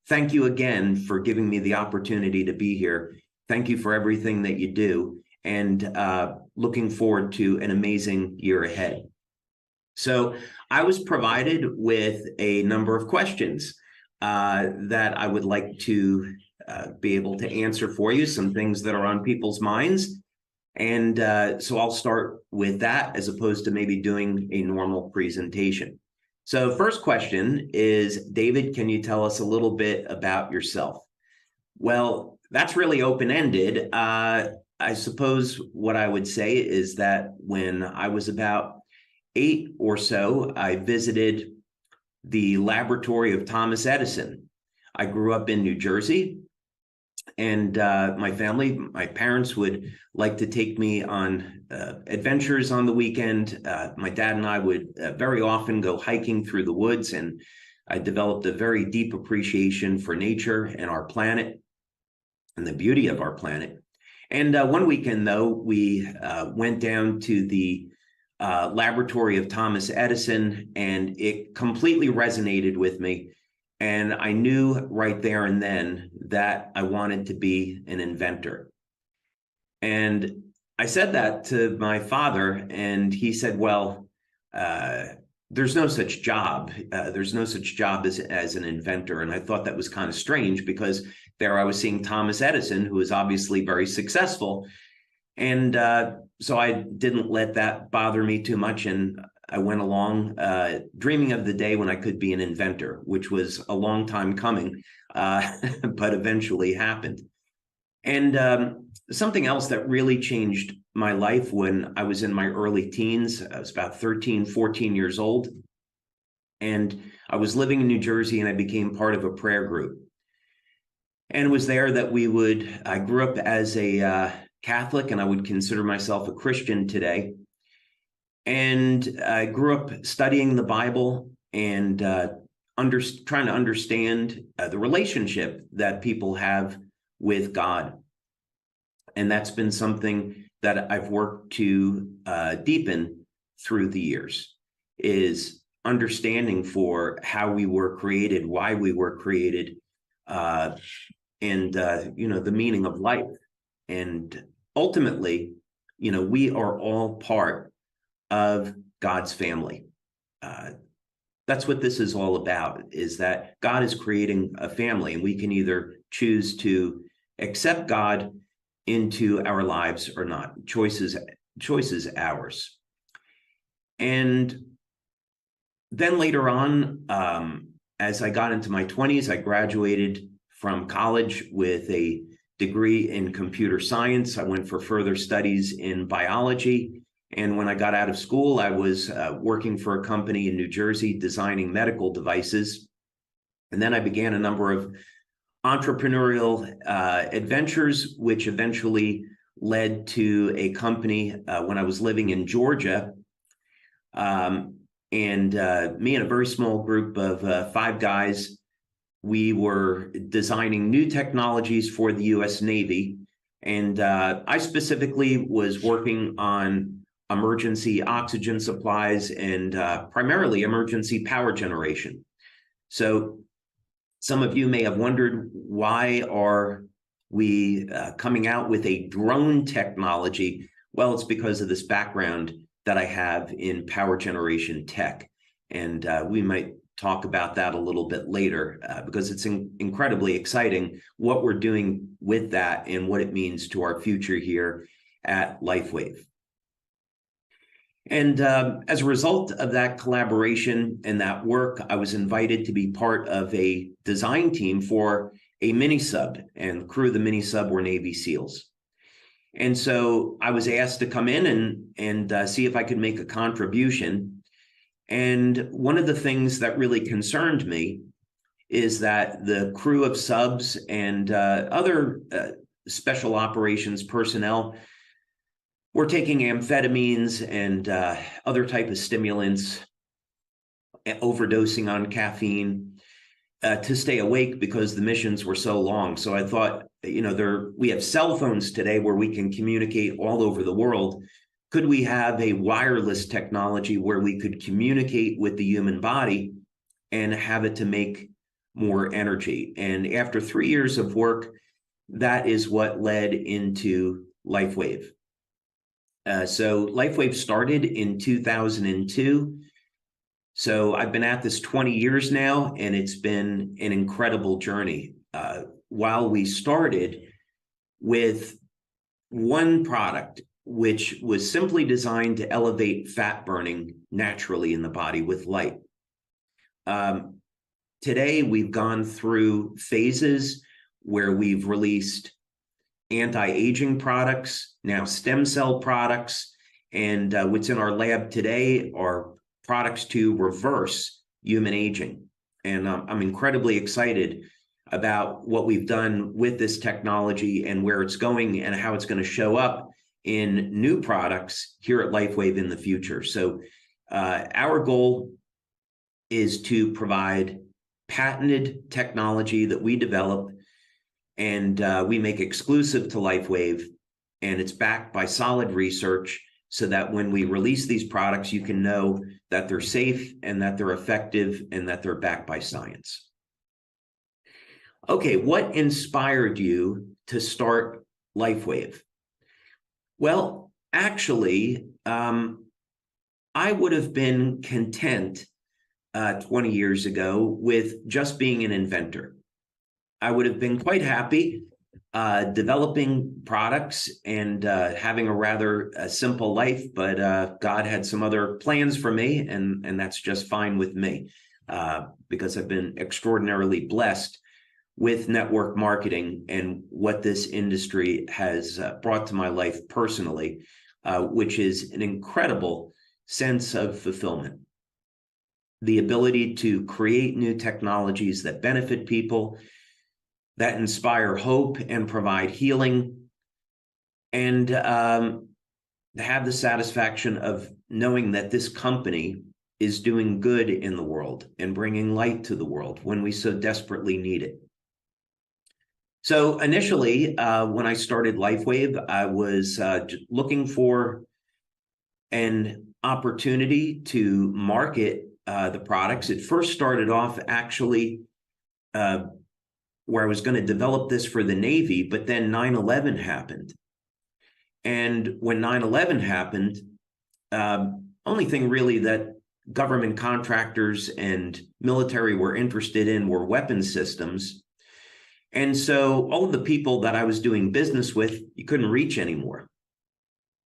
thank you again for giving me the opportunity to be here. Thank you for everything that you do, and looking forward to an amazing year ahead. So I was provided with a number of questions that I would like to be able to answer for you, some things that are on people's minds. And so I'll start with that as opposed to maybe doing a normal presentation. So first question is, David, can you tell us a little bit about yourself? Well, that's really open-ended. I suppose what I would say is that when I was about 8 or so, I visited the laboratory of Thomas Edison. I grew up in New Jersey, and my parents would like to take me on adventures on the weekend. My dad and I would very often go hiking through the woods, and I developed a very deep appreciation for nature and our planet and the beauty of our planet. And one weekend, though, we went down to the laboratory of Thomas Edison, and it completely resonated with me. And I knew right there and then that I wanted to be an inventor. And I said that to my father, and he said, well, there's no such job. There's no such job as an inventor. And I thought that was kind of strange, because there I was seeing Thomas Edison, who was obviously very successful. And so I didn't let that bother me too much. And I went along dreaming of the day when I could be an inventor, which was a long time coming, but eventually happened. And something else that really changed my life when I was in my early teens, I was about 13, 14 years old, and I was living in New Jersey, and I became part of a prayer group. And it was there that I grew up as a Catholic, and I would consider myself a Christian today. And I grew up studying the Bible and trying to understand the relationship that people have with God. And that's been something that I've worked to deepen through the years, is understanding for how we were created, why we were created, and the meaning of life. And ultimately, we are all part of God's family. That's what this is all about, is that God is creating a family, and we can either choose to accept God into our lives or not. Choice is ours. And then later on, as I got into my 20s, I graduated from college with a degree in computer science. I went for further studies in biology. And when I got out of school, I was working for a company in New Jersey designing medical devices. And then I began a number of entrepreneurial adventures, which eventually led to a company when I was living in Georgia. And me and a very small group of 5 guys, we were designing new technologies for the U.S. Navy. And I specifically was working on emergency oxygen supplies and primarily emergency power generation. So some of you may have wondered, why are we coming out with a drone technology? Well, it's because of this background that I have in power generation tech. And we might talk about that a little bit later because it's incredibly exciting what we're doing with that and what it means to our future here at LifeWave. And as a result of that collaboration and that work, I was invited to be part of a design team for a mini sub, and the crew of the mini sub were Navy SEALs. And so I was asked to come in and see if I could make a contribution. And one of the things that really concerned me is that the crew of subs and other special operations personnel were taking amphetamines and other type of stimulants, overdosing on caffeine to stay awake because the missions were so long. So I thought, we have cell phones today where we can communicate all over the world. Could we have a wireless technology where we could communicate with the human body and have it to make more energy. And after 3 years of work, that is what led into LifeWave. So LifeWave started in 2002. So I've been at this 20 years now, and it's been an incredible journey. While we started with one product, which was simply designed to elevate fat burning naturally in the body with light. Today, we've gone through phases where we've released anti-aging products, now stem cell products, and what's in our lab today are products to reverse human aging. And I'm incredibly excited about what we've done with this technology and where it's going and how it's going to show up in new products here at LifeWave in the future. So our goal is to provide patented technology that we develop and we make exclusive to LifeWave, and it's backed by solid research so that when we release these products, you can know that they're safe and that they're effective and that they're backed by science. Okay, what inspired you to start LifeWave? Well, actually, I would have been content 20 years ago with just being an inventor. I would have been quite happy developing products and having a rather simple life, but God had some other plans for me, and that's just fine with me because I've been extraordinarily blessed with network marketing and what this industry has brought to my life personally, which is an incredible sense of fulfillment. The ability to create new technologies that benefit people, that inspire hope and provide healing, and have the satisfaction of knowing that this company is doing good in the world and bringing light to the world when we so desperately need it. So initially, when I started LifeWave, I was looking for an opportunity to market the products. It first started off actually where I was going to develop this for the Navy, but then 9/11 happened. And when 9/11 happened, only thing really that government contractors and military were interested in were weapon systems. And so all of the people that I was doing business with, you couldn't reach anymore.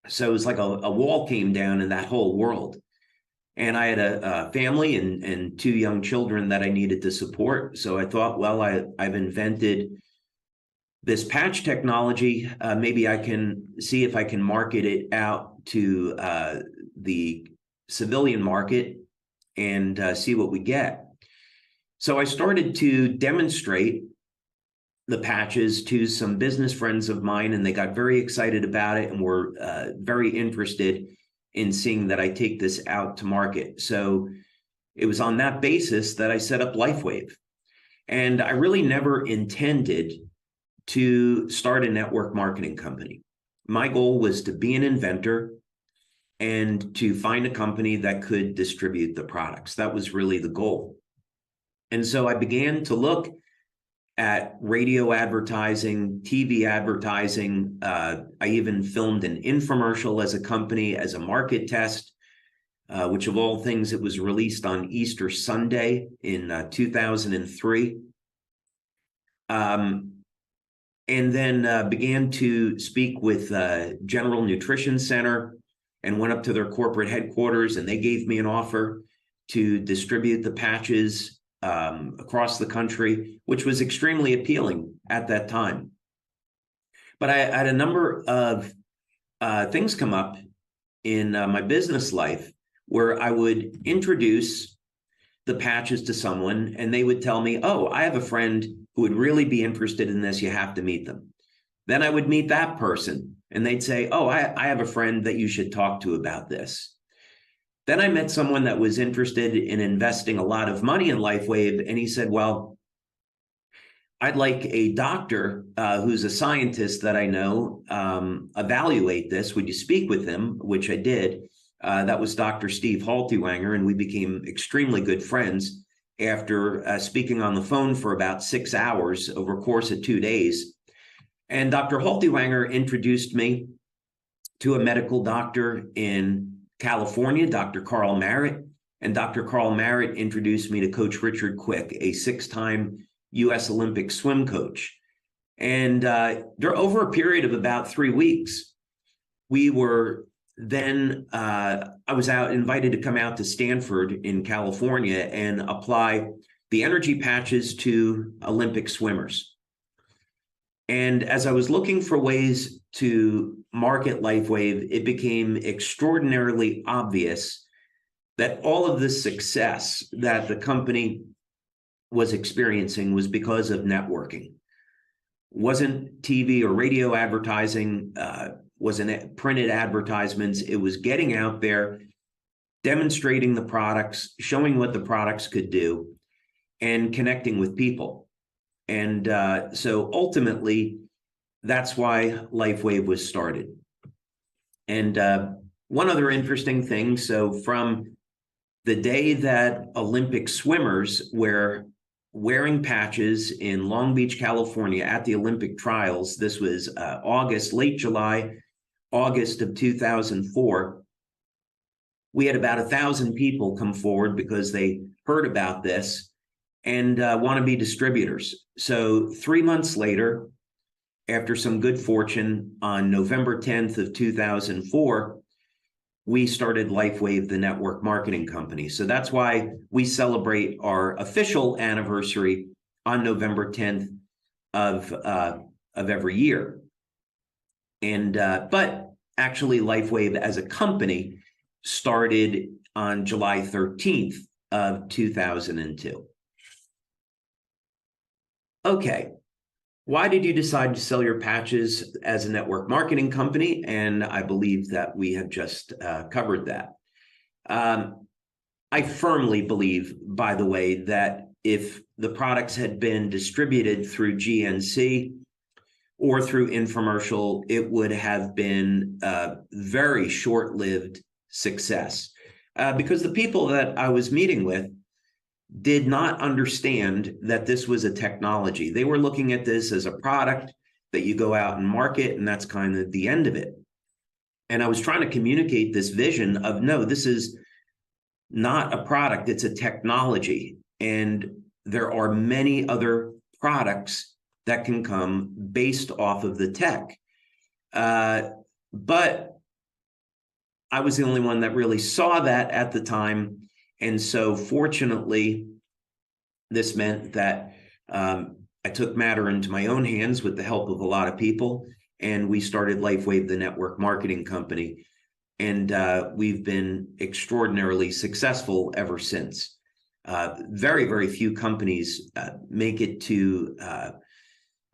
So it was like a wall came down in that whole world. And I had a family and 2 young children that I needed to support. So I thought, well, I've invented this patch technology. Maybe I can see if I can market it out to the civilian market and see what we get. So I started to demonstrate the patches to some business friends of mine, and they got very excited about it and were very interested in seeing that I take this out to market. So it was on that basis that I set up LifeWave. And I really never intended to start a network marketing company. My goal was to be an inventor and to find a company that could distribute the products. That was really the goal. And so I began to look at radio advertising, TV advertising. I even filmed an infomercial as a company, as a market test, which of all things, it was released on Easter Sunday in 2003. And then began to speak with General Nutrition Center and went up to their corporate headquarters, and they gave me an offer to distribute the patches across the country, which was extremely appealing at that time. But I had a number of things come up in my business life where I would introduce the patches to someone and they would tell me, oh, I have a friend who would really be interested in this. You have to meet them. Then I would meet that person and they'd say, oh, I have a friend that you should talk to about this. Then I met someone that was interested in investing a lot of money in LifeWave, and he said, well, I'd like a doctor who's a scientist that I know evaluate this. Would you speak with him? Which I did. That was Dr. Steve Haltiwanger, and we became extremely good friends. after speaking on the phone for about 6 hours over a course of 2 days. And Dr. Haltiwanger introduced me to a medical doctor in California, Dr. Carl Merritt. And Dr. Carl Merritt introduced me to Coach Richard Quick, a 6-time U.S. Olympic swim coach. And over a period of about 3 weeks, we were then, I was invited to come out to Stanford in California and apply the energy patches to Olympic swimmers. And as I was looking for ways to market LifeWave, it became extraordinarily obvious that all of the success that the company was experiencing was because of networking. Wasn't TV or radio advertising, wasn't printed advertisements. It was getting out there, demonstrating the products, showing what the products could do, and connecting with people. And so ultimately, that's why LifeWave was started. And one other interesting thing, so from the day that Olympic swimmers were wearing patches in Long Beach, California at the Olympic trials, this was late July, August of 2004, we had about 1,000 people come forward because they heard about this and want to be distributors. So 3 months later, after some good fortune, on November 10th of 2004, we started LifeWave, the network marketing company. So that's why we celebrate our official anniversary on November 10th of every year. And but actually, LifeWave as a company started on July 13th of 2002. Okay, why did you decide to sell your patches as a network marketing company? And I believe that we have just covered that. I firmly believe, by the way, that if the products had been distributed through GNC or through infomercial, it would have been a very short-lived success because the people that I was meeting with did not understand that this was a technology. They were looking at this as a product that you go out and market, and that's kind of the end of it. And I was trying to communicate this vision of, no, this is not a product, it's a technology. And there are many other products that can come based off of the tech. But I was the only one that really saw that at the time. And so fortunately, this meant that I took matter into my own hands with the help of a lot of people, and we started LifeWave, the network marketing company. And we've been extraordinarily successful ever since. Very, very few companies make it to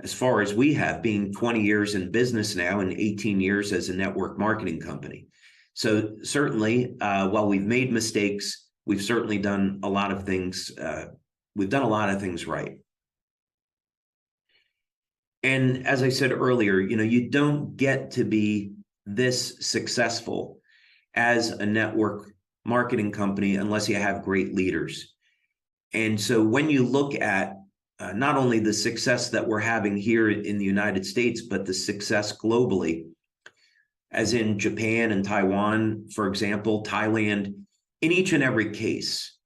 as far as we have, being 20 years in business now and 18 years as a network marketing company. So certainly, while we've made mistakes, we've certainly done a lot of things. We've done a lot of things right. And as I said earlier, you don't get to be this successful as a network marketing company unless you have great leaders. And so when you look at not only the success that we're having here in the United States, but the success globally, as in Japan and Taiwan, for example, Thailand, in each and every case,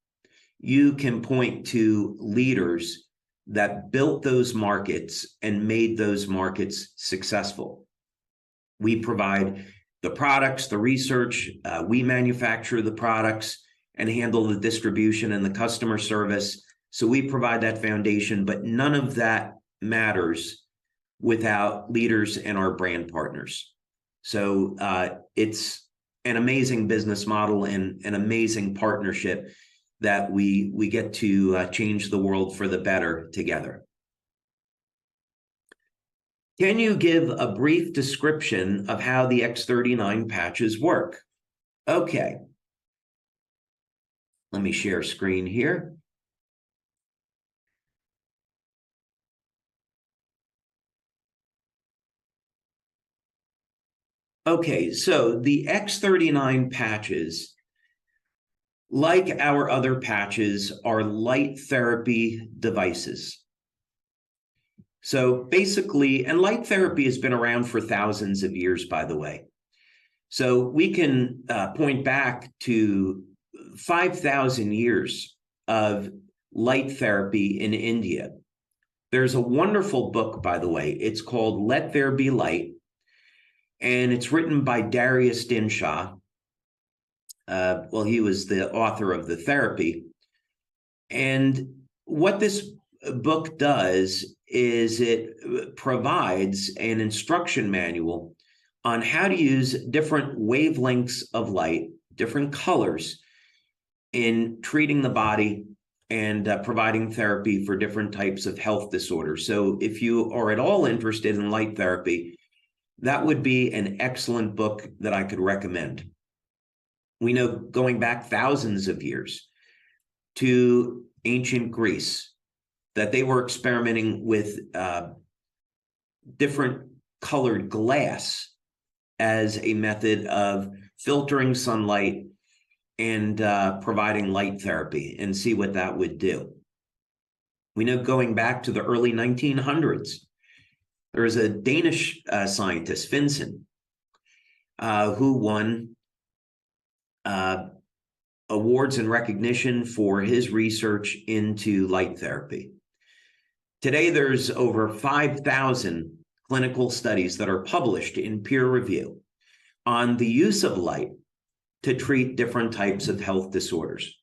you can point to leaders that built those markets and made those markets successful. We provide the products, the research, we manufacture the products and handle the distribution and the customer service. So we provide that foundation, but none of that matters without leaders and our brand partners. So it's an amazing business model and an amazing partnership that we get to change the world for the better together. Can you give a brief description of how the X39 patches work? Okay. Let me share screen here. Okay, so the X39 patches like our other patches, are light therapy devices. So basically, and light therapy has been around for thousands of years, by the way. So we can point back to 5,000 years of light therapy in India. There's a wonderful book, by the way. It's called Let There Be Light, and it's written by Darius Dinshaw. Well, he was the author of the therapy. And what this book does is it provides an instruction manual on how to use different wavelengths of light, different colors, in treating the body and providing therapy for different types of health disorders. So if you are at all interested in light therapy, that would be an excellent book that I could recommend. We know, going back thousands of years to ancient Greece, that they were experimenting with different colored glass as a method of filtering sunlight and providing light therapy, and see what that would do. We know, going back to the early 1900s, there was a Danish scientist, Finsen, who won awards and recognition for his research into light therapy. Today, there's over 5,000 clinical studies that are published in peer review on the use of light to treat different types of health disorders.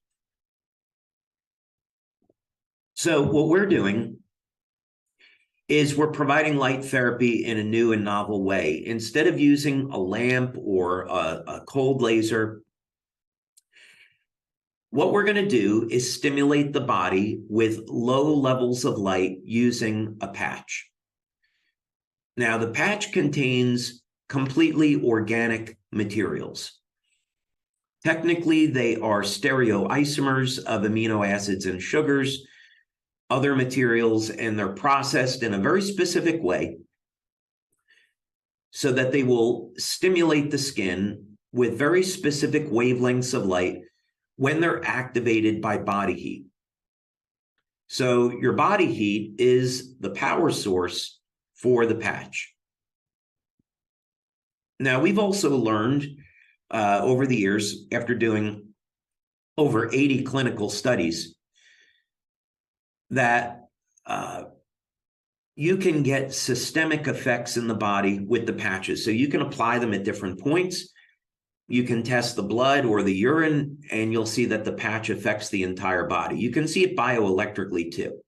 So what we're doing is we're providing light therapy in a new and novel way. Instead of using a lamp or a cold laser, what we're going to do is stimulate the body with low levels of light using a patch. Now, the patch contains completely organic materials. Technically, they are stereoisomers of amino acids and sugars, other materials, and they're processed in a very specific way so that they will stimulate the skin with very specific wavelengths of light when they're activated by body heat. So your body heat is the power source for the patch. Now, we've also learned over the years, after doing over 80 clinical studies, that you can get systemic effects in the body with the patches. So you can apply them at different points. You can test the blood or the urine, and you'll see that the patch affects the entire body. You can see it bioelectrically too.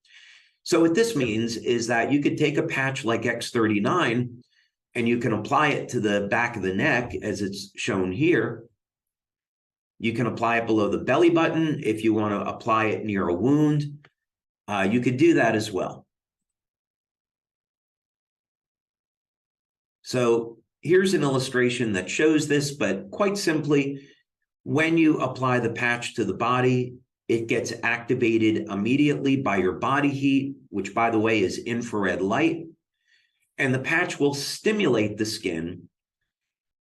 So what this means is that you could take a patch like X39 and you can apply it to the back of the neck, as it's shown here. You can apply it below the belly button. If you want to apply it near a wound, you could do that as well. So here's an illustration that shows this, but quite simply, when you apply the patch to the body, it gets activated immediately by your body heat, which, by the way, is infrared light. And the patch will stimulate the skin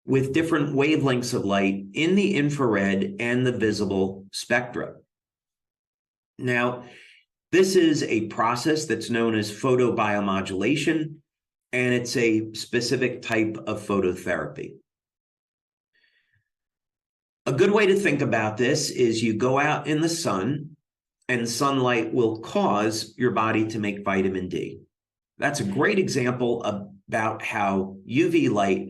with different wavelengths of light in the infrared and the visible spectra. Now, this is a process that's known as photobiomodulation, and it's a specific type of phototherapy. A good way to think about this is you go out in the sun, and sunlight will cause your body to make vitamin D. That's a great example about how UV light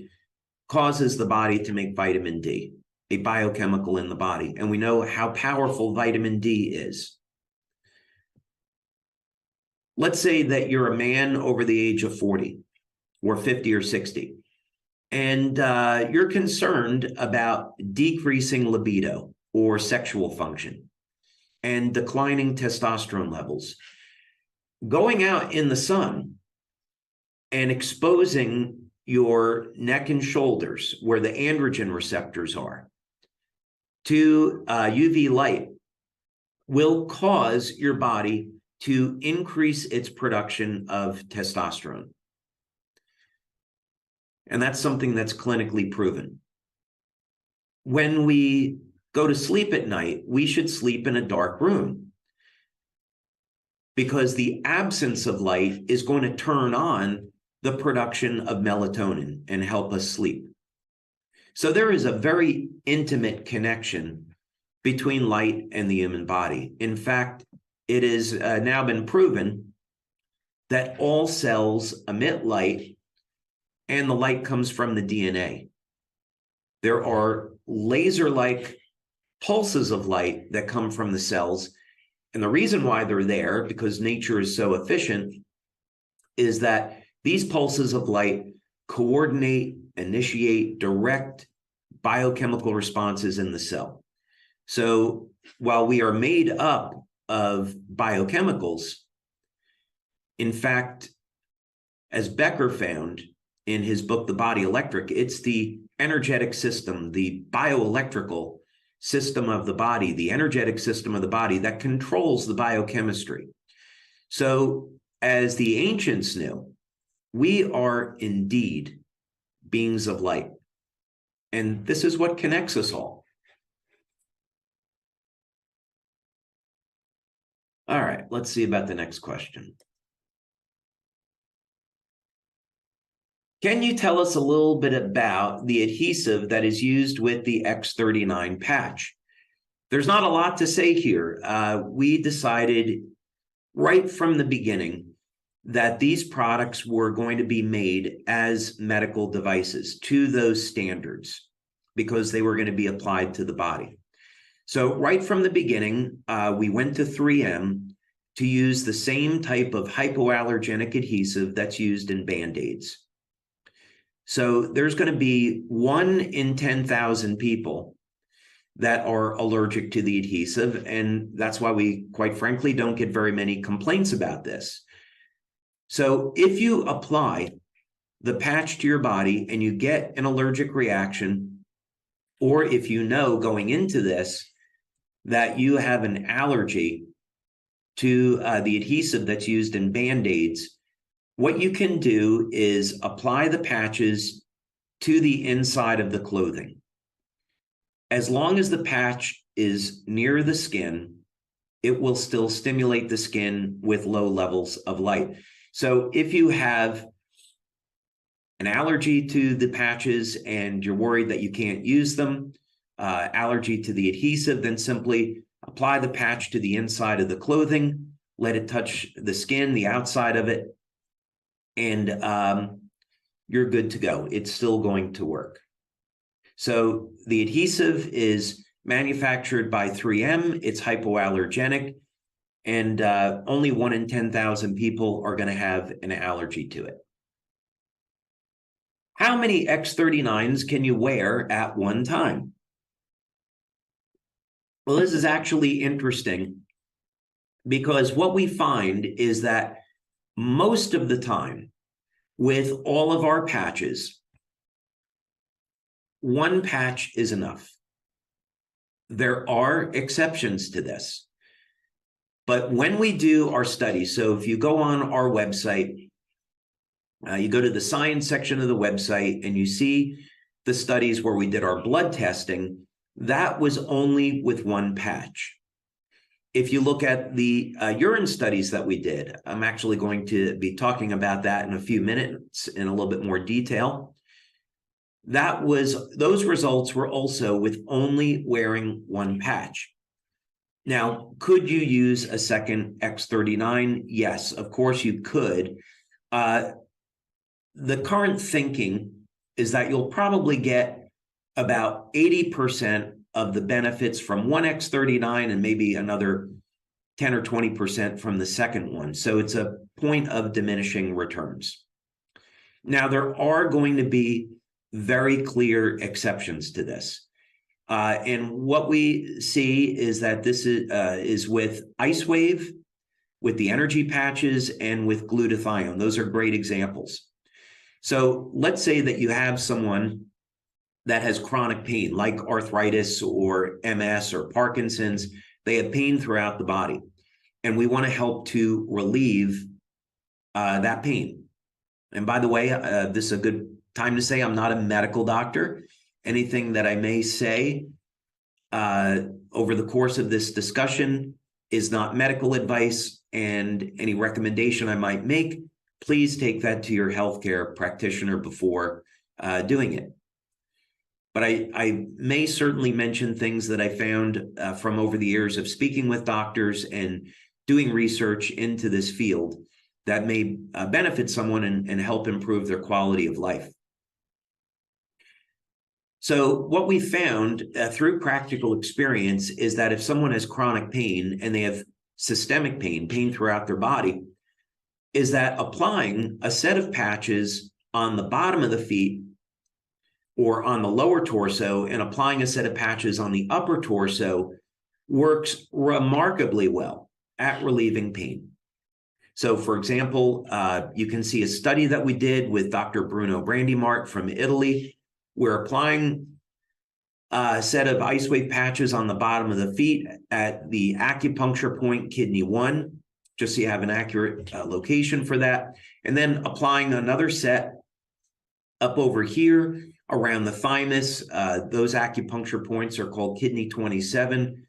causes the body to make vitamin D, a biochemical in the body. And we know how powerful vitamin D is. Let's say that you're a man over the age of 40 or 50 or 60, and you're concerned about decreasing libido or sexual function and declining testosterone levels. Going out in the sun and exposing your neck and shoulders, where the androgen receptors are, to UV light will cause your body to increase its production of testosterone. And that's something that's clinically proven. When we go to sleep at night, we should sleep in a dark room, because the absence of light is going to turn on the production of melatonin and help us sleep. So there is a very intimate connection between light and the human body. In fact, it has now been proven that all cells emit light, and the light comes from the DNA. There are laser-like pulses of light that come from the cells. And the reason why they're there, because nature is so efficient, is that these pulses of light coordinate, initiate, direct biochemical responses in the cell. So while we are made up of biochemicals, in fact, as Becker found in his book, The Body Electric, it's the energetic system, the bioelectrical system of the body, the energetic system of the body that controls the biochemistry. So as the ancients knew, we are indeed beings of light. And this is what connects us all. All right, let's see about the next question. Can you tell us a little bit about the adhesive that is used with the X39 patch? There's not a lot to say here. We decided right from the beginning that these products were going to be made as medical devices to those standards, because they were going to be applied to the body. So right from the beginning, we went to 3M to use the same type of hypoallergenic adhesive that's used in Band-Aids. So there's going to be 1 in 10,000 people that are allergic to the adhesive, and that's why we, quite frankly, don't get very many complaints about this. So if you apply the patch to your body and you get an allergic reaction, or if you know going into this that you have an allergy to the adhesive that's used in Band-Aids, what you can do is apply the patches to the inside of the clothing. As long as the patch is near the skin, it will still stimulate the skin with low levels of light. So if you have an allergy to the patches and you're worried that you can't use them, allergy to the adhesive, then simply apply the patch to the inside of the clothing, let it touch the skin, the outside of it, and you're good to go. It's still going to work. So the adhesive is manufactured by 3M. It's hypoallergenic, and only 1 in 10,000 people are going to have an allergy to it. How many X39s can you wear at one time? Well, this is actually interesting, because what we find is that most of the time, with all of our patches, 1 patch is enough. There are exceptions to this. But when we do our studies, so if you go on our website, you go to the science section of the website and you see the studies where we did our blood testing, that was only with 1 patch. If you look at the urine studies that we did, I'm actually going to be talking about that in a few minutes in a little bit more detail. Those results were also with only wearing 1 patch. Now, could you use a second X39? Yes, of course you could. The current thinking is that you'll probably get about 80% of the benefits from 1 X39 and maybe another 10 or 20% from the second one. So it's a point of diminishing returns. Now, there are going to be very clear exceptions to this. And what we see is that this is with Ice Wave, with the energy patches, and with glutathione. Those are great examples. So let's say that you have someone that has chronic pain, like arthritis or MS or Parkinson's. They have pain throughout the body, and we want to help to relieve that pain. And by the way, this is a good time to say I'm not a medical doctor. Anything that I may say over the course of this discussion is not medical advice, and any recommendation I might make, please take that to your healthcare practitioner before doing it. But I may certainly mention things that I found from over the years of speaking with doctors and doing research into this field that may benefit someone and help improve their quality of life. So what we found through practical experience is that if someone has chronic pain and they have systemic pain throughout their body, is that applying a set of patches on the bottom of the feet or on the lower torso and applying a set of patches on the upper torso works remarkably well at relieving pain. So, for example, you can see a study that we did with Dr. Bruno Brandimart from Italy. We're applying a set of ice wave patches on the bottom of the feet at the acupuncture point, kidney 1, just so you have an accurate location for that. And then applying another set up over here around the thymus. Those acupuncture points are called kidney 27.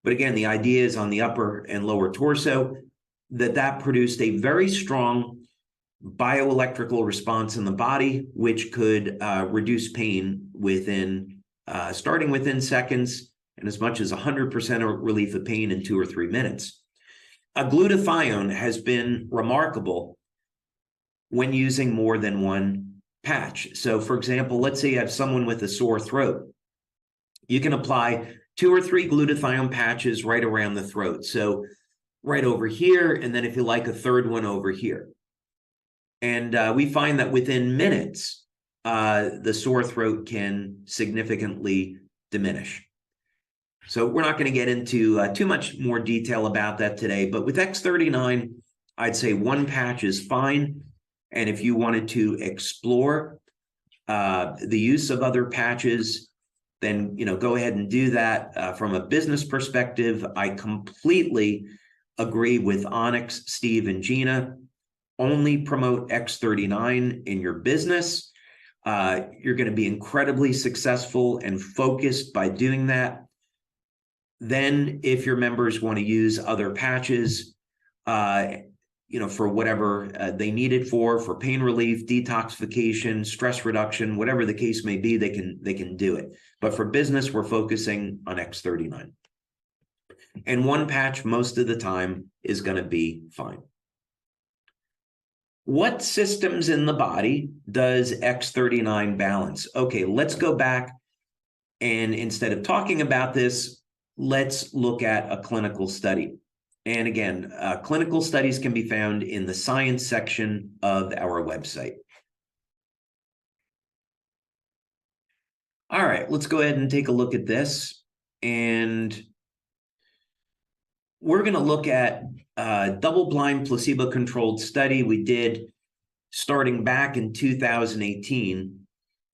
But again, the idea is on the upper and lower torso that produced a very strong bioelectrical response in the body, which could reduce pain within, starting within seconds and as much as 100% relief of pain in 2 or 3 minutes. Glutathione has been remarkable when using more than one patch. So, for example, let's say you have someone with a sore throat. You can apply 2 or 3 glutathione patches right around the throat. So right over here, and then if you like, a third one over here. And we find that within minutes, the sore throat can significantly diminish. So we're not going to get into too much more detail about that today, but with X39, I'd say one patch is fine. And if you wanted to explore the use of other patches, then go ahead and do that. From a business perspective, I completely agree with Onyx, Steve, and Gina. Only promote X39 in your business. You're going to be incredibly successful and focused by doing that. Then, if your members want to use other patches, for whatever they need it for pain relief, detoxification, stress reduction, whatever the case may be, they can do it. But for business, we're focusing on X39. And one patch most of the time is going to be fine. What systems in the body does X39 balance? Okay, let's go back, and instead of talking about this, let's look at a clinical study. And again, clinical studies can be found in the science section of our website. All right, let's go ahead and take a look at this. And we're going to look at a double-blind placebo-controlled study we did starting back in 2018.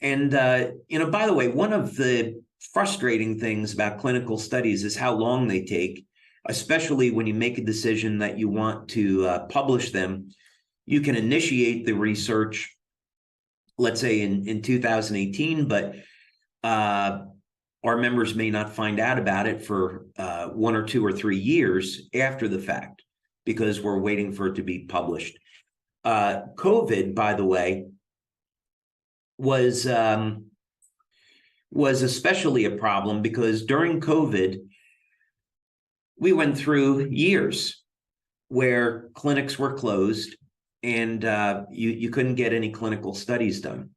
And, by the way, one of the frustrating things about clinical studies is how long they take, especially when you make a decision that you want to publish them. You can initiate the research, let's say in 2018, but our members may not find out about it for 1 or 2 or 3 years after the fact, because we're waiting for it to be published. COVID, by the way, was especially a problem because during COVID, we went through years where clinics were closed and you couldn't get any clinical studies done.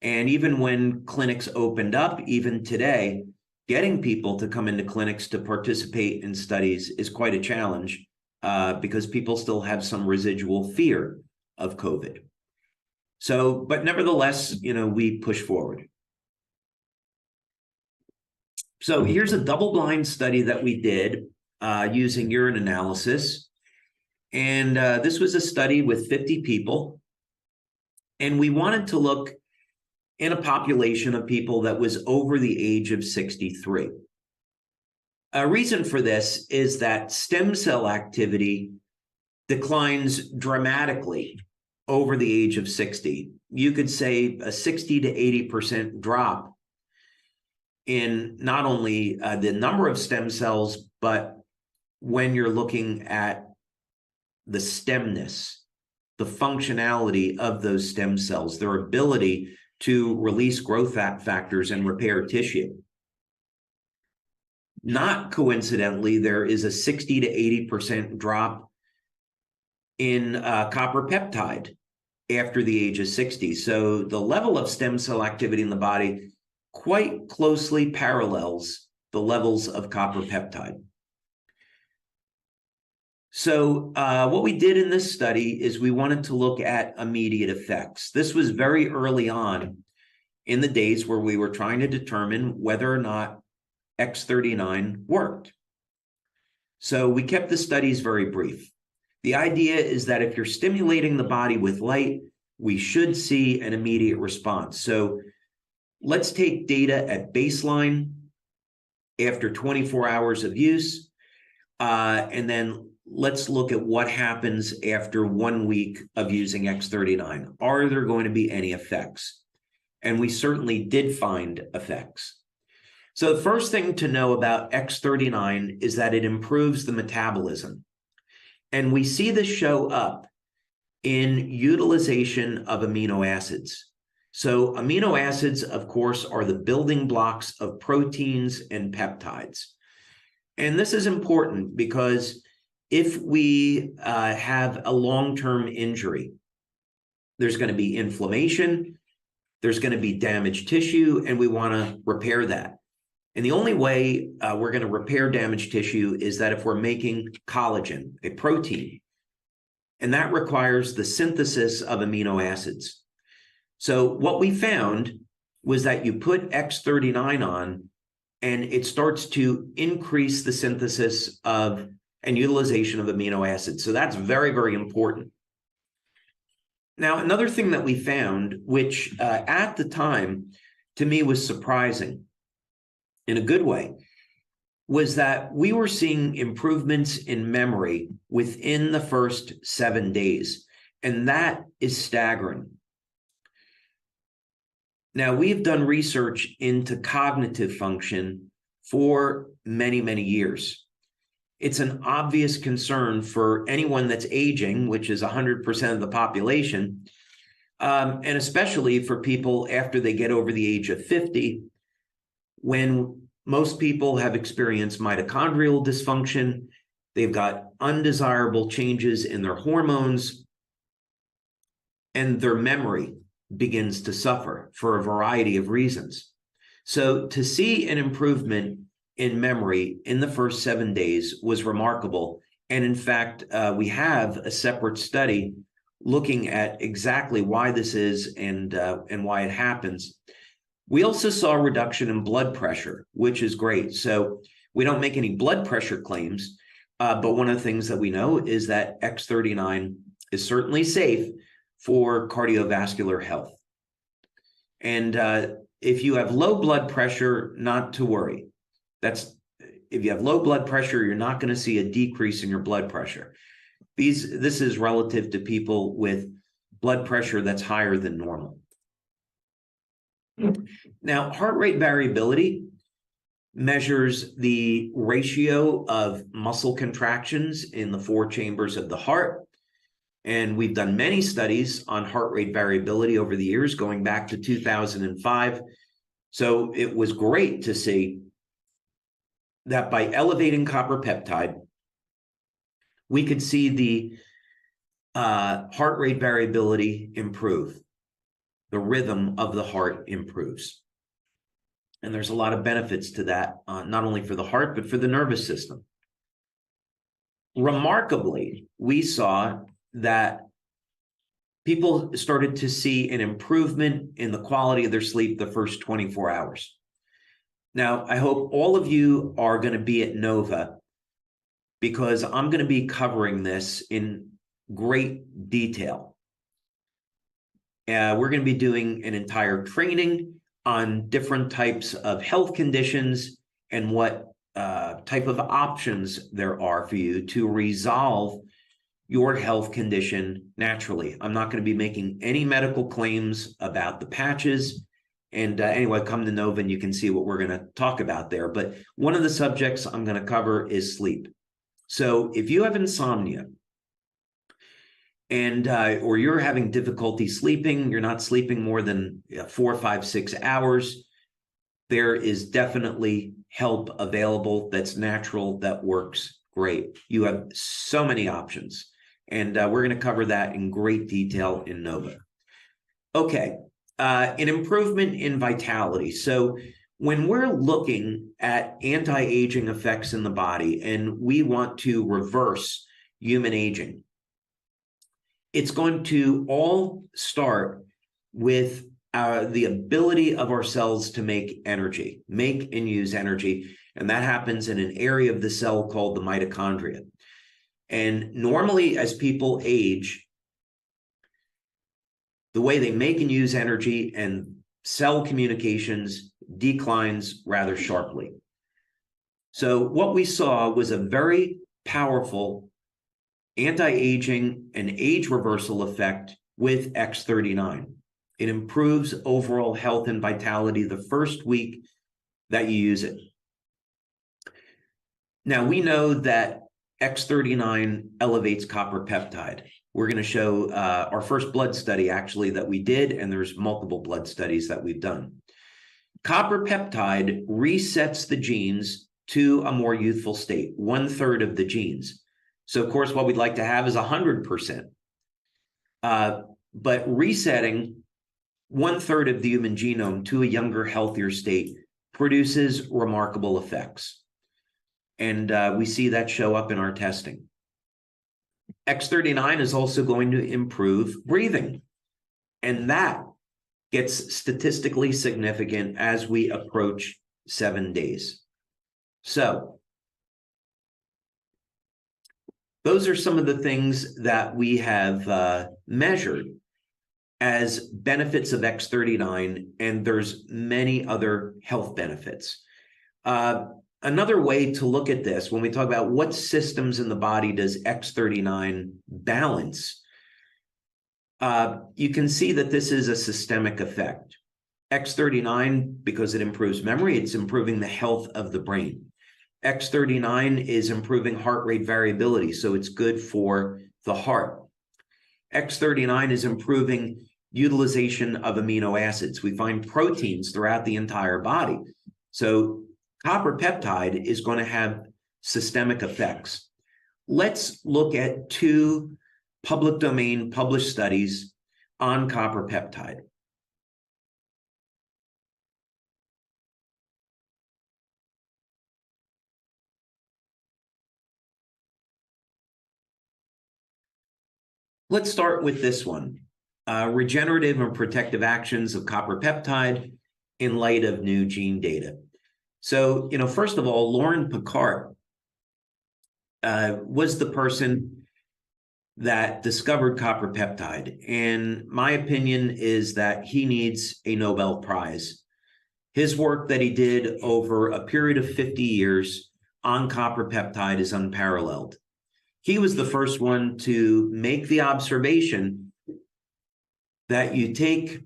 And even when clinics opened up, even today, getting people to come into clinics to participate in studies is quite a challenge because people still have some residual fear of COVID. So, but nevertheless, we push forward. So here's a double-blind study that we did using urine analysis. And this was a study with 50 people. And we wanted to look in a population of people that was over the age of 63. A reason for this is that stem cell activity declines dramatically over the age of 60. You could say a 60 to 80% drop in not only the number of stem cells, but when you're looking at the stemness, the functionality of those stem cells, their ability to release growth factors and repair tissue. Not coincidentally, there is a 60 to 80% drop in copper peptide after the age of 60. So the level of stem cell activity in the body quite closely parallels the levels of copper peptide. So what we did in this study is we wanted to look at immediate effects. This was very early on in the days where we were trying to determine whether or not X39 worked. So we kept the studies very brief. The idea is that if you're stimulating the body with light, we should see an immediate response. So let's take data at baseline after 24 hours of use, and then let's look at what happens after 1 week of using X39. Are there going to be any effects? And we certainly did find effects. So the first thing to know about X39 is that it improves the metabolism. And we see this show up in utilization of amino acids. So amino acids, of course, are the building blocks of proteins and peptides. And this is important because if we have a long-term injury, there's going to be inflammation, there's going to be damaged tissue, and we want to repair that. And the only way we're going to repair damaged tissue is that if we're making collagen, a protein, and that requires the synthesis of amino acids. So what we found was that you put X39 on, and it starts to increase the synthesis of and utilization of amino acids. So that's very, very important. Now, another thing that we found, which at the time to me was surprising in a good way, was that we were seeing improvements in memory within the first 7 days. And that is staggering. Now, we've done research into cognitive function for many, many years. It's an obvious concern for anyone that's aging, which is 100% of the population, and especially for people after they get over the age of 50, when most people have experienced mitochondrial dysfunction, they've got undesirable changes in their hormones, and their memory begins to suffer for a variety of reasons. So to see an improvement in memory in the first 7 days was remarkable. And in fact, we have a separate study looking at exactly why this is and why it happens. We also saw a reduction in blood pressure, which is great. So we don't make any blood pressure claims, but one of the things that we know is that X39 is certainly safe for cardiovascular health. And if you have low blood pressure, not to worry. If you have low blood pressure, you're not going to see a decrease in your blood pressure. This is relative to people with blood pressure that's higher than normal. Now, heart rate variability measures the ratio of muscle contractions in the 4 chambers of the heart. And we've done many studies on heart rate variability over the years, going back to 2005. So it was great to see that by elevating copper peptide, we could see the heart rate variability improve. The rhythm of the heart improves. And there's a lot of benefits to that, not only for the heart, but for the nervous system. Remarkably, we saw that people started to see an improvement in the quality of their sleep the first 24 hours. Now, I hope all of you are going to be at Nova, because I'm going to be covering this in great detail. We're going to be doing an entire training on different types of health conditions and what type of options there are for you to resolve your health condition naturally. I'm not going to be making any medical claims about the patches, And anyway, come to Nova and you can see what we're going to talk about there. But one of the subjects I'm going to cover is sleep. So if you have insomnia and or you're having difficulty sleeping, you're not sleeping more than 4, 5, 6 hours, there is definitely help available that's natural, that works great. You have so many options. And we're going to cover that in great detail in Nova. Okay, an improvement in vitality. So when we're looking at anti-aging effects in the body and we want to reverse human aging, it's going to all start with the ability of our cells to make energy, make and use energy. And that happens in an area of the cell called the mitochondria. And normally, as people age, the way they make and use energy and cell communications declines rather sharply. So what we saw was a very powerful anti-aging and age reversal effect with X39. It improves overall health and vitality the first week that you use it. Now, we know that X39 elevates copper peptide. We're going to show our first blood study, actually, that we did, and there's multiple blood studies that we've done. Copper peptide resets the genes to a more youthful state, 1/3 of the genes. So, of course, what we'd like to have is 100%. But resetting 1/3 of the human genome to a younger, healthier state produces remarkable effects. And we see that show up in our testing. X39 is also going to improve breathing. And that gets statistically significant as we approach 7 days. So those are some of the things that we have measured as benefits of X39, and there's many other health benefits. Another way to look at this, when we talk about what systems in the body does X39 balance, you can see that this is a systemic effect. X39, because it improves memory, it's improving the health of the brain. X39 is improving heart rate variability, so it's good for the heart. X39 is improving utilization of amino acids. We find proteins throughout the entire body. So copper peptide is going to have systemic effects. Let's look at 2 public domain published studies on copper peptide. Let's start with this one, regenerative and protective actions of copper peptide in light of new gene data. So, first of all, Lauren Picard was the person that discovered copper peptide. And my opinion is that he needs a Nobel Prize. His work that he did over a period of 50 years on copper peptide is unparalleled. He was the first one to make the observation that you take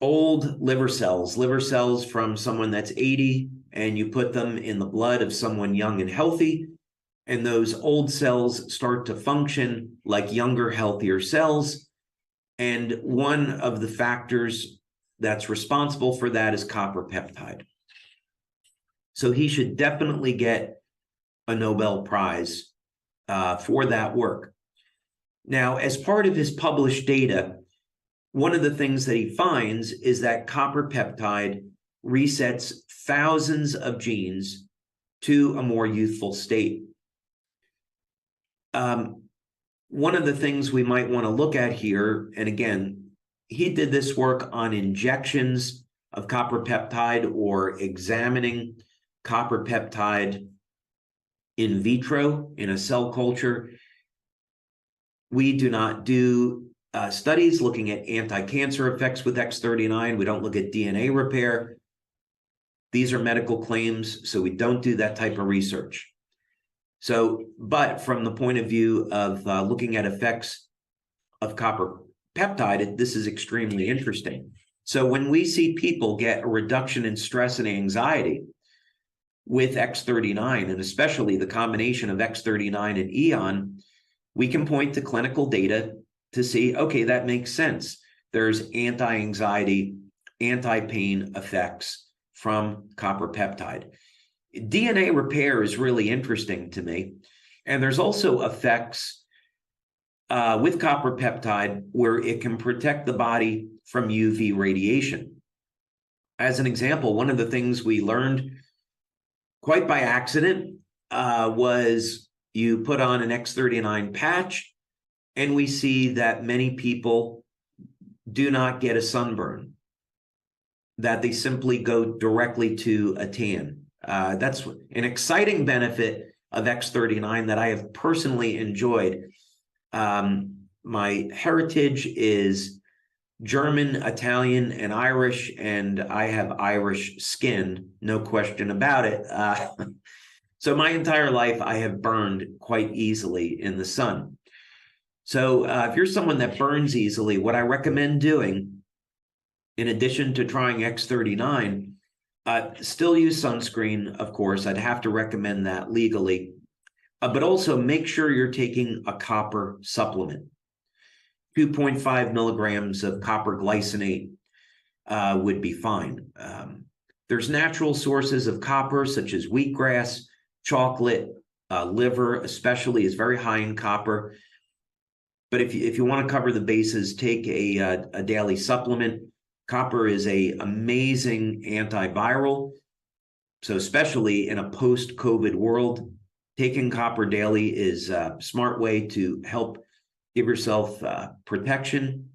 old liver cells from someone that's 80, and you put them in the blood of someone young and healthy, and those old cells start to function like younger, healthier cells. And one of the factors that's responsible for that is copper peptide. So he should definitely get a Nobel Prize for that work. Now, as part of his published data, one of the things that he finds is that copper peptide resets thousands of genes to a more youthful state. One of the things we might want to look at here, and again, he did this work on injections of copper peptide or examining copper peptide in vitro in a cell culture. We do not do studies looking at anti-cancer effects with X39. We don't look at DNA repair. These are medical claims, so we don't do that type of research. So, but from the point of view of looking at effects of copper peptide, this is extremely interesting. So when we see people get a reduction in stress and anxiety with X39, and especially the combination of X39 and Eon, we can point to clinical data to see, okay, that makes sense. There's anti-anxiety, anti-pain effects from copper peptide. DNA repair is really interesting to me. And there's also effects with copper peptide where it can protect the body from UV radiation. As an example, one of the things we learned quite by accident was you put on an X39 patch, and we see that many people do not get a sunburn, that they simply go directly to a tan. That's an exciting benefit of X39 that I have personally enjoyed. My heritage is German, Italian, and Irish, and I have Irish skin, no question about it. So my entire life, I have burned quite easily in the sun. So if you're someone that burns easily, what I recommend doing, in addition to trying X39, still use sunscreen, of course. I'd have to recommend that legally. But also make sure you're taking a copper supplement. 2.5 milligrams of copper glycinate would be fine. There's natural sources of copper, such as wheatgrass, chocolate, liver, especially, is very high in copper. But if you want to cover the bases, take a daily supplement. Copper is an amazing antiviral. So especially in a post-COVID world, taking copper daily is a smart way to help give yourself protection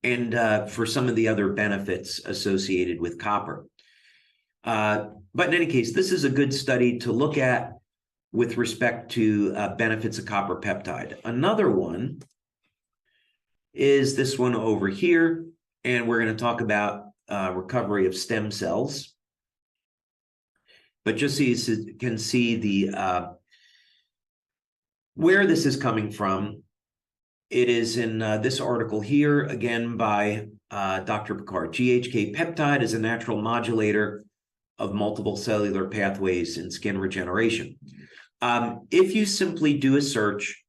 and for some of the other benefits associated with copper. But in any case, this is a good study to look at with respect to benefits of copper peptide. Another one is this one over here, and we're going to talk about recovery of stem cells. But just so you can see the where this is coming from, it is in this article here, again by Dr. Picard. GHK peptide is a natural modulator of multiple cellular pathways in skin regeneration. If you simply do a search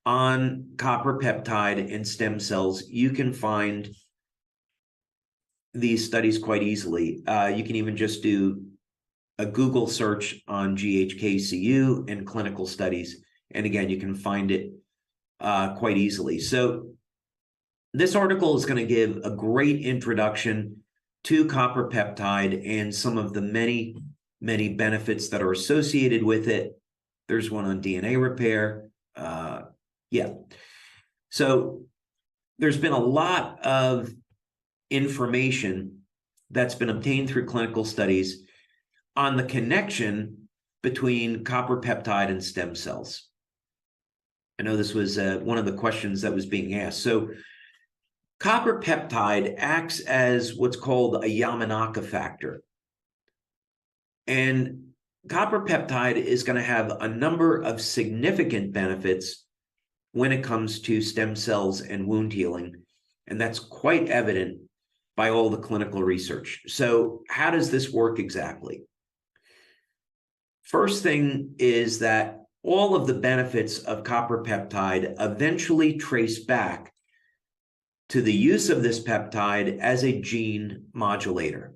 on copper peptide and stem cells, you can find these studies quite easily. You can even just do a Google search on GHKCU and clinical studies. And again, you can find it quite easily. So this article is going to give a great introduction to copper peptide and some of the many, many benefits that are associated with it. There's one on DNA repair. Yeah. So there's been a lot of information that's been obtained through clinical studies on the connection between copper peptide and stem cells. I know this was one of the questions that was being asked. So copper peptide acts as what's called a Yamanaka factor. And copper peptide is going to have a number of significant benefits when it comes to stem cells and wound healing. And that's quite evident by all the clinical research. So how does this work exactly? First thing is that all of the benefits of copper peptide eventually trace back to the use of this peptide as a gene modulator,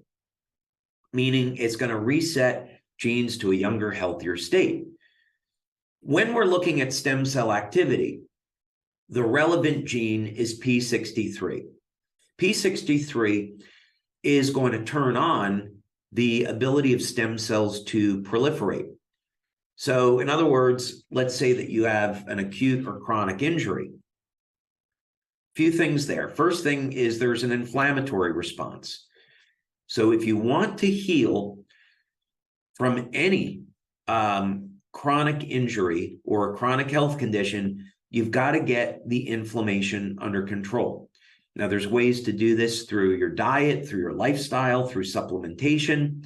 meaning it's going to reset genes to a younger, healthier state. When we're looking at stem cell activity, the relevant gene is P63. P63 is going to turn on the ability of stem cells to proliferate. So in other words, let's say that you have an acute or chronic injury. Few things there. First thing is there's an inflammatory response. So if you want to heal from any chronic injury or a chronic health condition, you've got to get the inflammation under control. Now, there's ways to do this through your diet, through your lifestyle, through supplementation.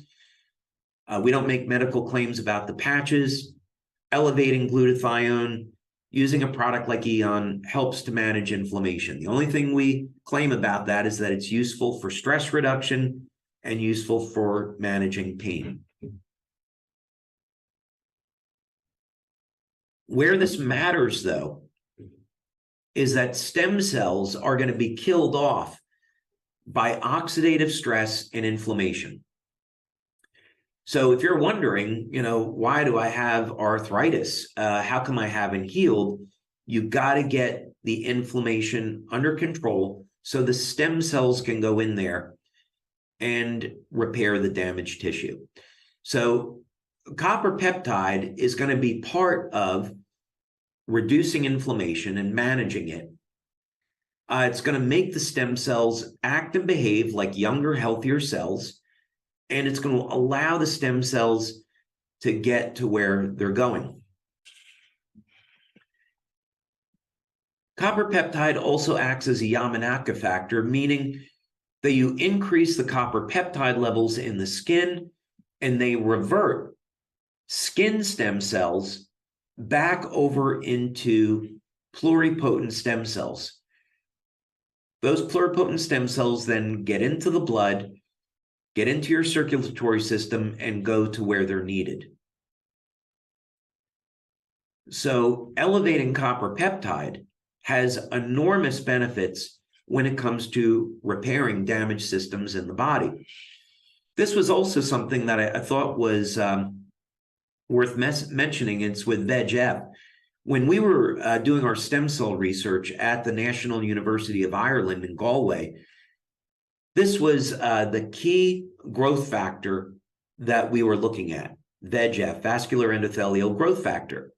We don't make medical claims about the patches. Elevating glutathione using a product like Eon helps to manage inflammation. The only thing we claim about that is that it's useful for stress reduction and useful for managing pain. Where this matters, though, is that stem cells are going to be killed off by oxidative stress and inflammation. So if you're wondering, why do I have arthritis? How come I haven't healed? You've got to get the inflammation under control so the stem cells can go in there and repair the damaged tissue. So copper peptide is going to be part of reducing inflammation and managing it. It's going to make the stem cells act and behave like younger, healthier cells, and it's going to allow the stem cells to get to where they're going. Copper peptide also acts as a Yamanaka factor, meaning that you increase the copper peptide levels in the skin, and they revert skin stem cells back over into pluripotent stem cells. Those pluripotent stem cells then get into the blood, get into your circulatory system, and go to where they're needed. So elevating copper peptide has enormous benefits when it comes to repairing damaged systems in the body. This was also something that I thought was worth mentioning. It's with VEGF. When we were doing our stem cell research at the National University of Ireland in Galway, this was the key growth factor that we were looking at, VEGF, vascular endothelial growth factor.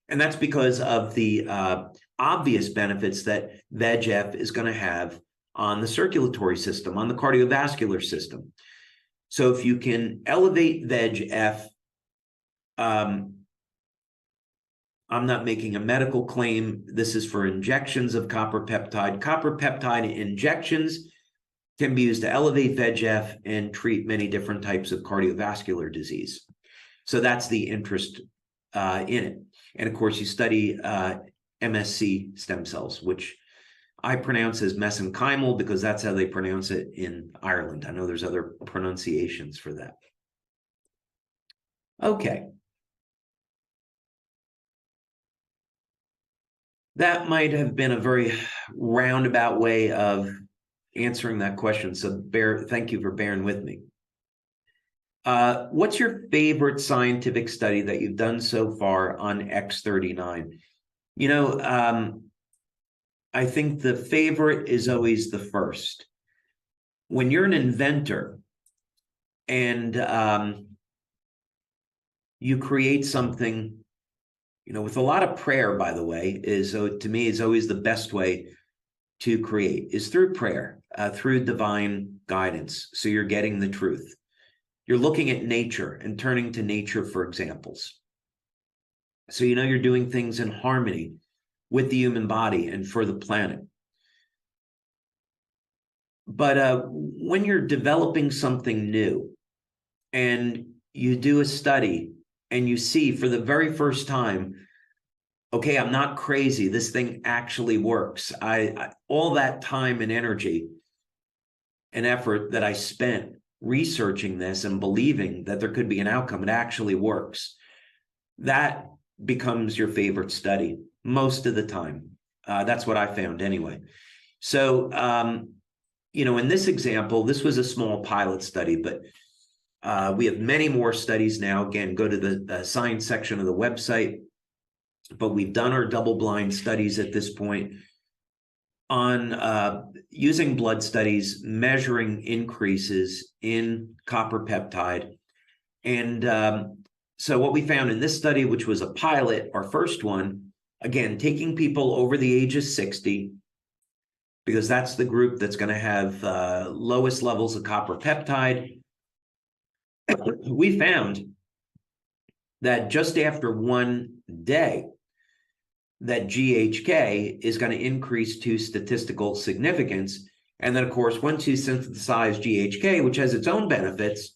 And that's because of the obvious benefits that VEGF is going to have on the circulatory system, on the cardiovascular system. So if you can elevate VEGF, I'm not making a medical claim. This is for injections of copper peptide. Copper peptide injections can be used to elevate VEGF and treat many different types of cardiovascular disease. So that's the interest in it. And of course, you study MSC stem cells, which I pronounce as mesenchymal because that's how they pronounce it in Ireland. I know there's other pronunciations for that. Okay. That might have been a very roundabout way of answering that question. So thank you for bearing with me. What's your favorite scientific study that you've done so far on X39? I think the favorite is always the first. When you're an inventor and you create something, with a lot of prayer, by the way, to me is always the best way to create, is through prayer, through divine guidance. So you're getting the truth. You're looking at nature and turning to nature for examples. So you're doing things in harmony with the human body and for the planet. But when you're developing something new and you do a study and you see for the very first time, okay, I'm not crazy. This thing actually works. I all that time and energy and effort that I spent researching this and believing that there could be an outcome, it actually works. That becomes your favorite study most of the time. That's what I found anyway. So, in this example, this was a small pilot study, but we have many more studies now. Again, go to the science section of the website. But we've done our double-blind studies at this point on using blood studies, measuring increases in copper peptide. And so what we found in this study, which was a pilot, our first one, again, taking people over the age of 60, because that's the group that's going to have lowest levels of copper peptide, we found that just after 1 day, that GHK is going to increase to statistical significance. And then, of course, once you synthesize GHK, which has its own benefits,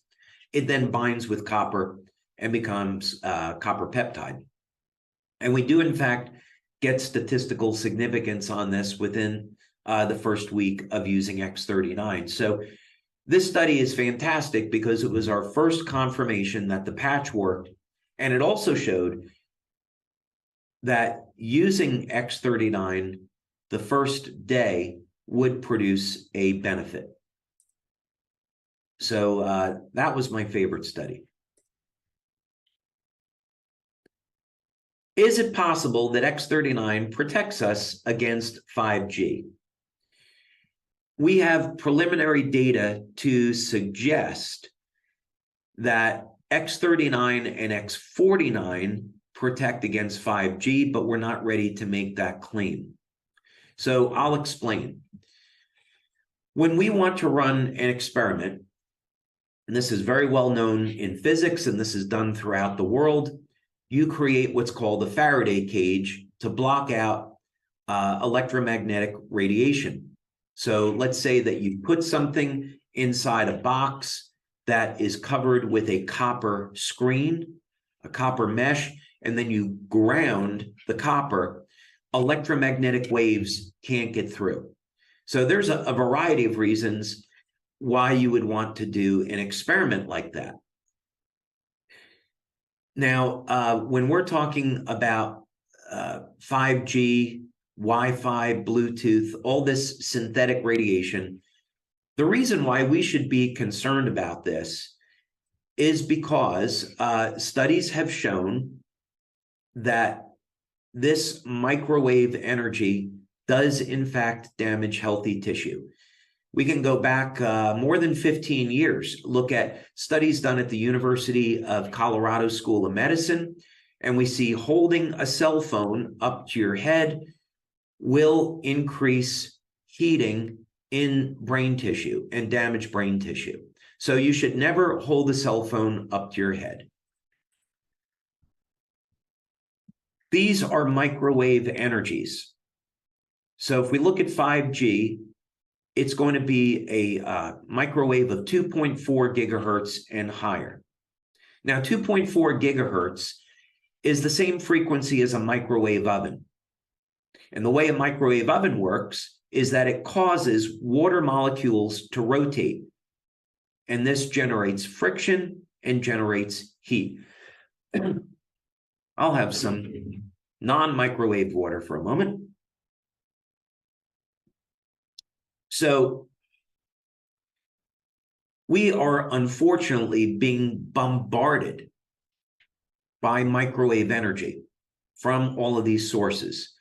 it then binds with copper and becomes copper peptide. And we do, in fact, get statistical significance on this within the first week of using X39. So this study is fantastic because it was our first confirmation that the patch worked, and it also showed that using X39 the first day would produce a benefit. So that was my favorite study. Is it possible that X39 protects us against 5G? We have preliminary data to suggest that X39 and X49 protect against 5G, but we're not ready to make that claim. So I'll explain. When we want to run an experiment, and this is very well known in physics, and this is done throughout the world, you create what's called a Faraday cage to block out electromagnetic radiation. So let's say that you put something inside a box that is covered with a copper screen, a copper mesh, and then you ground the copper. Electromagnetic waves can't get through. So there's a variety of reasons why you would want to do an experiment like that. Now, when we're talking about 5G, Wi-Fi, Bluetooth, all this synthetic radiation, the reason why we should be concerned about this is because studies have shown that this microwave energy does in fact damage healthy tissue. We can go back more than 15 years, look at studies done at the University of Colorado School of Medicine, and we see holding a cell phone up to your head will increase heating in brain tissue and damage brain tissue. So you should never hold a cell phone up to your head. These are microwave energies. So if we look at 5G, it's going to be a microwave of 2.4 gigahertz and higher. Now, 2.4 gigahertz is the same frequency as a microwave oven. And the way a microwave oven works is that it causes water molecules to rotate. And this generates friction and generates heat. I'll have some non-microwave water for a moment. So we are unfortunately being bombarded by microwave energy from all of these sources.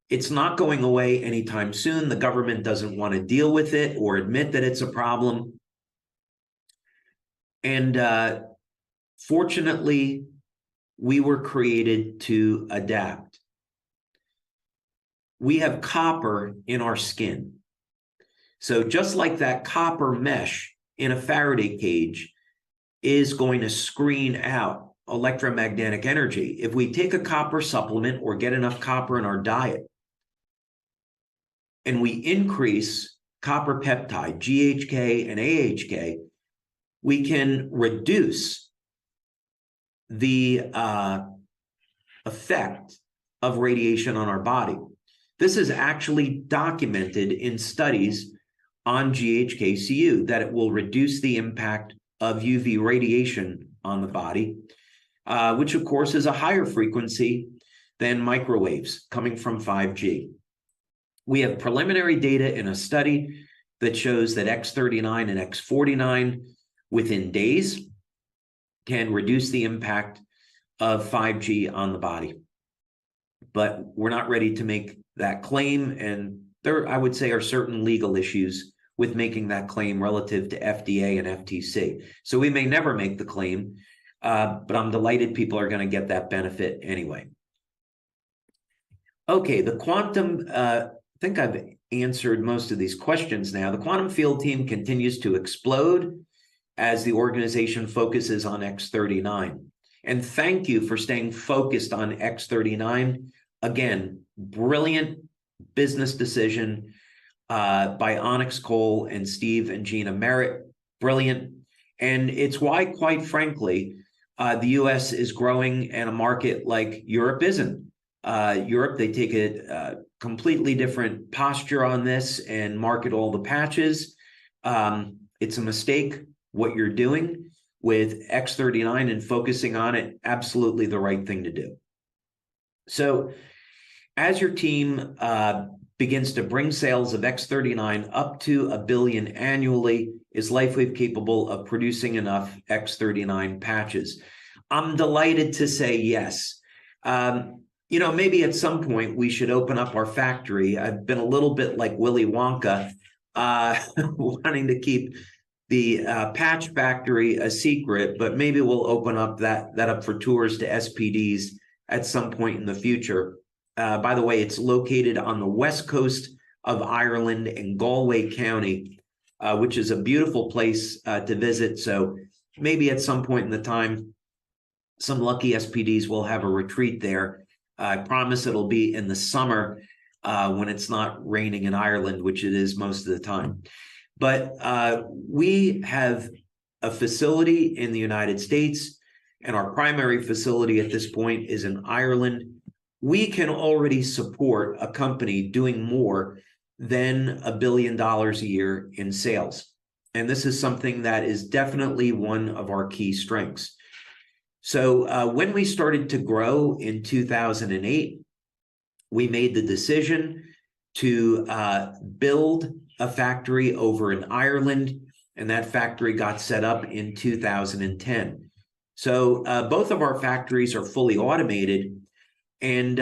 It's not going away anytime soon. The government doesn't want to deal with it or admit that it's a problem. And fortunately, we were created to adapt. We have copper in our skin. So just like that copper mesh in a Faraday cage is going to screen out electromagnetic energy, if we take a copper supplement or get enough copper in our diet, and we increase copper peptide, GHK and AHK, we can reduce the effect of radiation on our body. This is actually documented in studies on GHKCU, that it will reduce the impact of UV radiation on the body, which of course is a higher frequency than microwaves coming from 5G. We have preliminary data in a study that shows that X39 and X49 within days can reduce the impact of 5G on the body. But we're not ready to make that claim, and there, I would say, are certain legal issues with making that claim relative to FDA and FTC. So we may never make the claim, but I'm delighted people are going to get that benefit anyway. Okay, the quantum, I think I've answered most of these questions now. The quantum field team continues to explode as the organization focuses on X39. And thank you for staying focused on X39. Again, brilliant business decision by Onyx Cole and Steve and Gina Merritt. Brilliant. And it's why, quite frankly, the US is growing and a market like Europe isn't. Europe, they take a completely different posture on this and market all the patches. It's a mistake what you're doing with X39 and focusing on it. Absolutely the right thing to do. So as your team begins to bring sales of X39 up to $1 billion annually, is LifeWave capable of producing enough X39 patches? I'm delighted to say yes. You know, maybe at some point we should open up our factory. I've been a little bit like Willy Wonka, wanting to keep the patch factory a secret, but maybe we'll open up that up for tours to SPDs at some point in the future. By the way, it's located on the west coast of Ireland in Galway County, which is a beautiful place to visit. So maybe at some point in the time, some lucky SPDs will have a retreat there. I promise it'll be in the summer when it's not raining in Ireland, which it is most of the time. But we have a facility in the United States, and our primary facility at this point is in Ireland. We can already support a company doing more than $1 billion a year in sales. And this is something that is definitely one of our key strengths. So when we started to grow in 2008, we made the decision to build a factory over in Ireland, and that factory got set up in 2010. So both of our factories are fully automated, and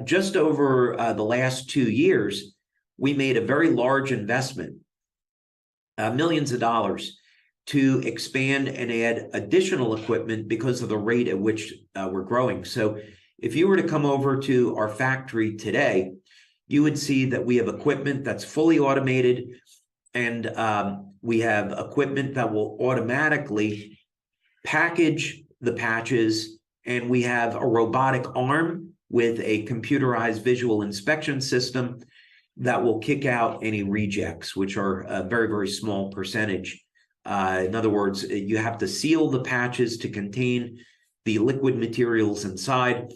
just over the last 2 years, we made a very large investment, millions of dollars, to expand and add additional equipment because of the rate at which we're growing. So if you were to come over to our factory today, you would see that we have equipment that's fully automated, and we have equipment that will automatically package the patches, and we have a robotic arm with a computerized visual inspection system that will kick out any rejects, which are a very, very small percentage. In other words, you have to seal the patches to contain the liquid materials inside,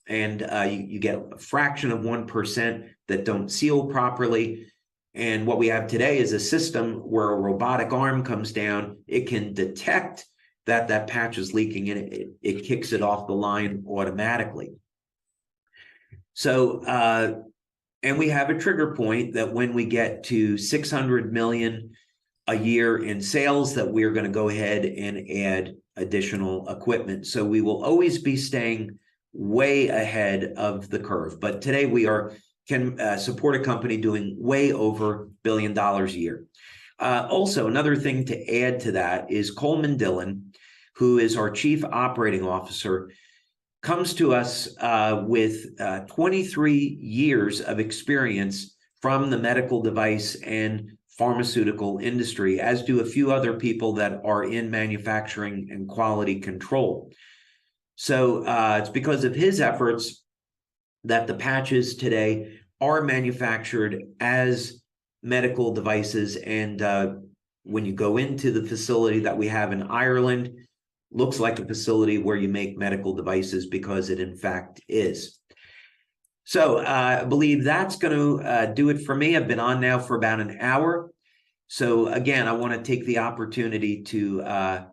and you get a fraction of 1% that don't seal properly. And what we have today is a system where a robotic arm comes down. It can detect that that patch is leaking, and it kicks it off the line automatically. So, and we have a trigger point that when we get to 600 million a year in sales, that we're going to go ahead and add additional equipment. So we will always be staying way ahead of the curve. But today we can support a company doing way over $1 billion a year. Also, another thing to add to that is Coleman Dillon, who is our Chief Operating Officer, comes to us with 23 years of experience from the medical device and pharmaceutical industry, as do a few other people that are in manufacturing and quality control. So it's because of his efforts that the patches today are manufactured as medical devices. And when you go into the facility that we have in Ireland, looks like a facility where you make medical devices, because it in fact is. So I believe that's going to do it for me. I've been on now for about an hour. So again, I want to take the opportunity to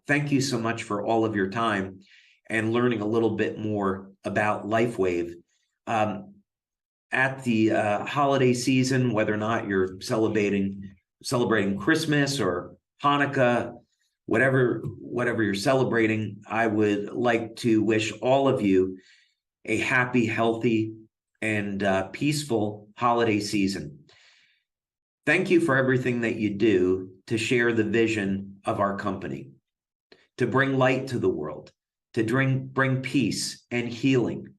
thank you so much for all of your time and learning a little bit more about LifeWave. At the holiday season, whether or not you're celebrating Christmas or Hanukkah, whatever you're celebrating, I would like to wish all of you a happy, healthy, and peaceful holiday season. Thank you for everything that you do to share the vision of our company, to bring light to the world, to bring peace and healing,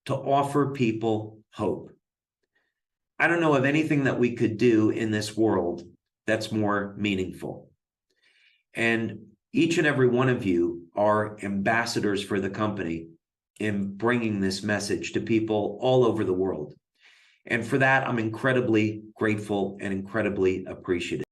to offer people hope. I don't know of anything that we could do in this world that's more meaningful. And each and every one of you are ambassadors for the company in bringing this message to people all over the world. And for that, I'm incredibly grateful and incredibly appreciative.